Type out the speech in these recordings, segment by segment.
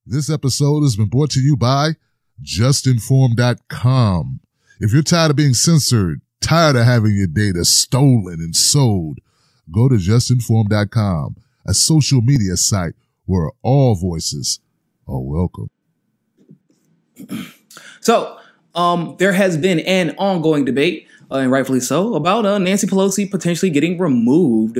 This episode has been brought to you by JustNForm.com. If you're tired of being censored, tired of having your data stolen and sold, go to JustNForm.com, a social media site where all voices are welcome. So, there has been an ongoing debate, and rightfully so, about Nancy Pelosi potentially getting removed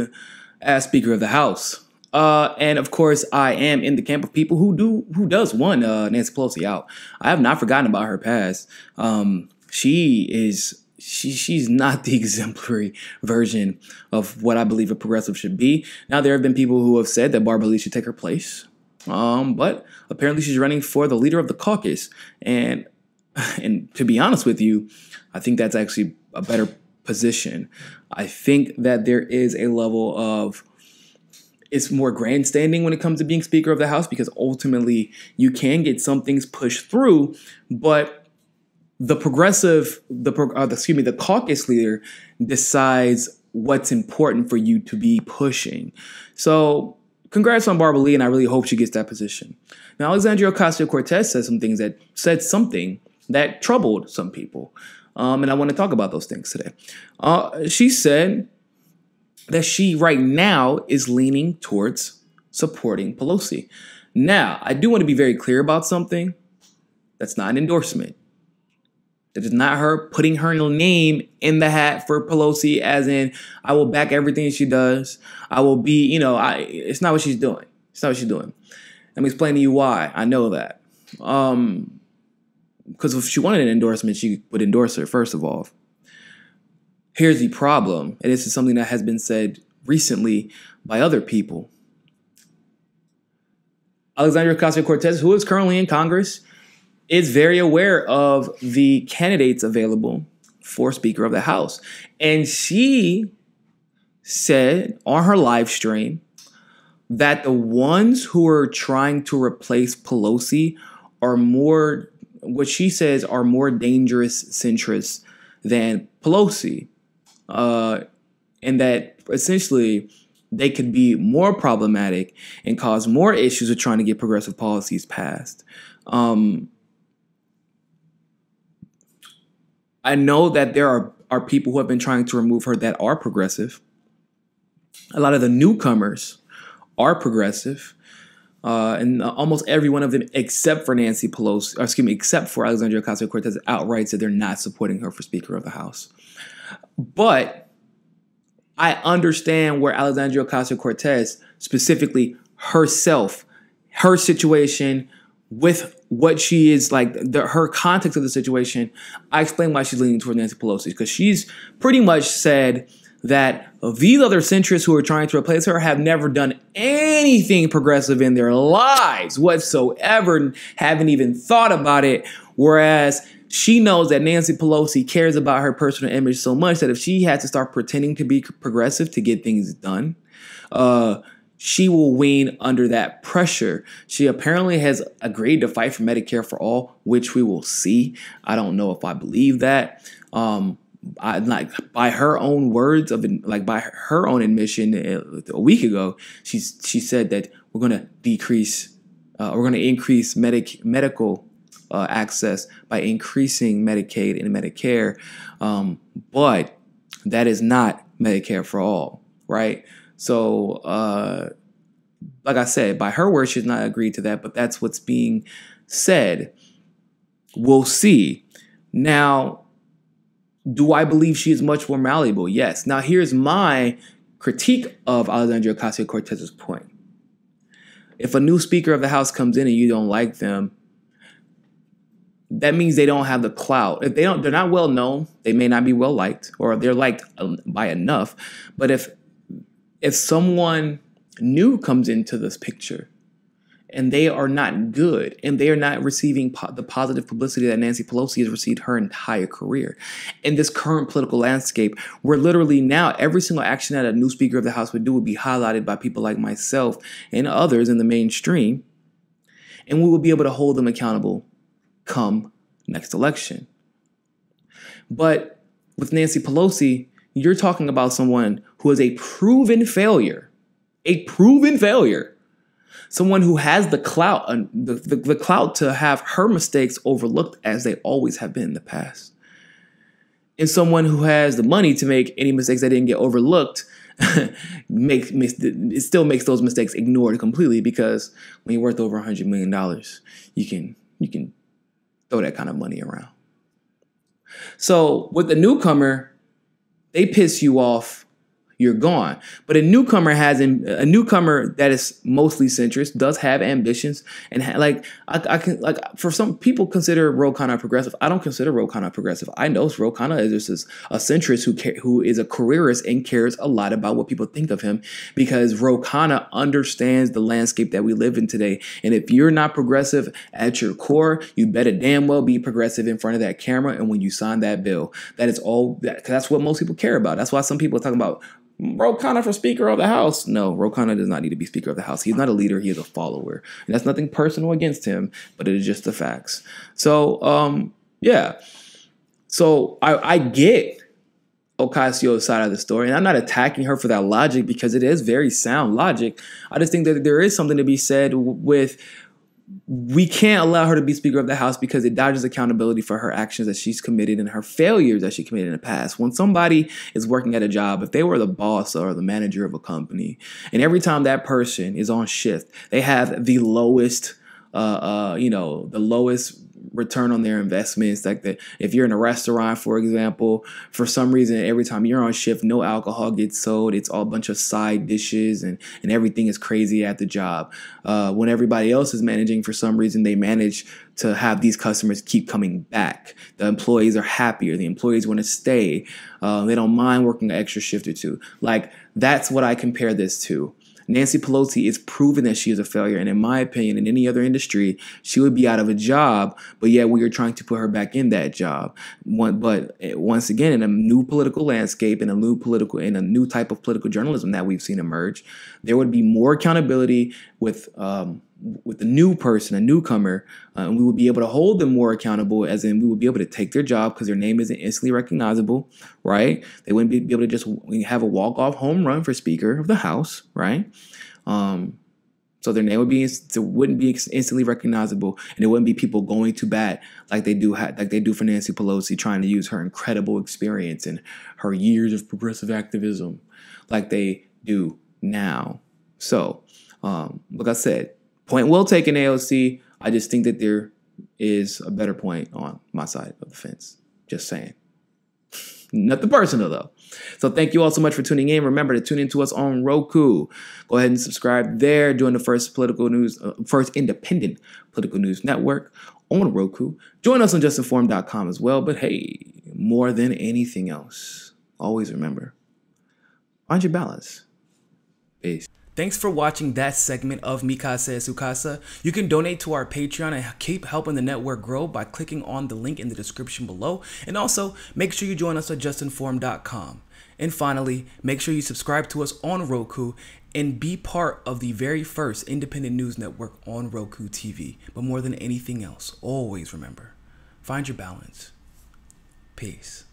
as Speaker of the House. And of course, I am in the camp of people who does want Nancy Pelosi out. I have not forgotten about her past. She's not the exemplary version of what I believe a progressive should be. Now, there have been people who have said that Barbara Lee should take her place. But apparently she's running for the leader of the caucus. And to be honest with you, I think that's actually a better position. I think that there is a level of, it's more grandstanding when it comes to being Speaker of the House, because ultimately you can get some things pushed through, but the caucus leader decides what's important for you to be pushing. So congrats on Barbara Lee, and I really hope she gets that position. Now, Alexandria Ocasio-Cortez said something that troubled some people, and I want to talk about those things today. She said that she right now is leaning towards supporting Pelosi. Now, I do want to be very clear about something. That's not an endorsement. That is not her putting her name in the hat for Pelosi, as in, I will back everything she does. I will be, it's not what she's doing. It's not what she's doing. Let me explain to you why. I know that. Because if she wanted an endorsement, she would endorse her, first of all. Here's the problem, and this is something that has been said recently by other people. Alexandria Ocasio-Cortez, who is currently in Congress, is very aware of the candidates available for Speaker of the House. And she said on her live stream that the ones who are trying to replace Pelosi are more, what she says, are more dangerous centrists than Pelosi. And that essentially they could be more problematic and cause more issues with trying to get progressive policies passed. I know that there are people who have been trying to remove her that are progressive. A lot of the newcomers are progressive. And almost every one of them, except for Nancy Pelosi, except for Alexandria Ocasio-Cortez, outright said they're not supporting her for Speaker of the House. But I understand where Alexandria Ocasio-Cortez, specifically herself, her situation with what she is like, her context of the situation. I explain why she's leaning toward Nancy Pelosi, because she's pretty much said that these other centrists who are trying to replace her have never done anything progressive in their lives whatsoever and haven't even thought about it. Whereas she knows that Nancy Pelosi cares about her personal image so much that if she had to start pretending to be progressive to get things done, she will wane under that pressure. She apparently has agreed to fight for Medicare for all, which we will see. I don't know if I believe that. By her own words, by her own admission a week ago, she said that we're going to increase medical access by increasing Medicaid and Medicare, but that is not Medicare for all, right? So, like I said, by her words, she's not agreed to that, but that's what's being said. We'll see. Now, do I believe she is much more malleable? Yes. Now, here's my critique of Alexandria Ocasio-Cortez's point. If a new Speaker of the House comes in and you don't like them, that means they don't have the clout. If they're not well known, they may not be well liked, or they're liked by enough. But if someone new comes into this picture and they are not good and they are not receiving the positive publicity that Nancy Pelosi has received her entire career in this current political landscape, where literally now every single action that a new Speaker of the House would do would be highlighted by people like myself and others in the mainstream, and we will be able to hold them accountable come next election. But with Nancy Pelosi, you're talking about someone who is a proven failure Someone who has the clout, the clout to have her mistakes overlooked as they always have been in the past. And someone who has the money to make any mistakes that didn't get overlooked, it still makes those mistakes ignored completely, because when you're worth over $100 million, you can throw that kind of money around. So with the newcomer, they piss you off, you're gone. But a newcomer that is mostly centrist does have ambitions, and for some people consider Ro Khanna progressive. I don't consider Ro Khanna progressive. I know Ro Khanna is just a centrist who is a careerist and cares a lot about what people think of him, because Ro Khanna understands the landscape that we live in today. And if you're not progressive at your core, you better damn well be progressive in front of that camera and when you sign that bill. That's what most people care about. That's why some people are talking about Ro Khanna for Speaker of the House. No, Ro Khanna does not need to be Speaker of the House. He's not a leader. He is a follower. And that's nothing personal against him, but it is just the facts. So, yeah. So I get Ocasio's side of the story, and I'm not attacking her for that logic, because it is very sound logic. I just think that there is something to be said with, we can't allow her to be Speaker of the House because it dodges accountability for her actions that she's committed and her failures that she committed in the past. When somebody is working at a job, if they were the boss or the manager of a company, and every time that person is on shift, they have the lowest, the lowest return on their investments. Like if you're in a restaurant, for example, for some reason, every time you're on shift, no alcohol gets sold. It's all a bunch of side dishes and everything is crazy at the job. When everybody else is managing, for some reason, they manage to have these customers keep coming back. The employees are happier. The employees want to stay. They don't mind working an extra shift or two. Like, that's what I compare this to. Nancy Pelosi is proven that she is a failure. And in my opinion, in any other industry, she would be out of a job. But yet we are trying to put her back in that job. But once again, in a new political landscape, in a new type of political journalism that we've seen emerge, there would be more accountability with a new person, a newcomer, and we would be able to hold them more accountable, as in we would be able to take their job because their name isn't instantly recognizable, right? They wouldn't be able to just have a walk-off home run for Speaker of the House, right? So their name wouldn't be instantly recognizable, and there wouldn't be people going to bat like they do for Nancy Pelosi, trying to use her incredible experience and her years of progressive activism like they do now. So, like I said, point well taken, AOC. I just think that there is a better point on my side of the fence. Just saying. Nothing personal, though. So thank you all so much for tuning in. Remember to tune in to us on Roku. Go ahead and subscribe there. Join the first independent political news network on Roku. Join us on JustNForm.com as well. But hey, more than anything else, always remember, find your balance. Peace. Thanks for watching that segment of Mi Casa es Su Casa. You can donate to our Patreon and keep helping the network grow by clicking on the link in the description below. And also, make sure you join us at JustNForm.com. And finally, make sure you subscribe to us on Roku and be part of the very first independent news network on Roku TV. But more than anything else, always remember, find your balance. Peace.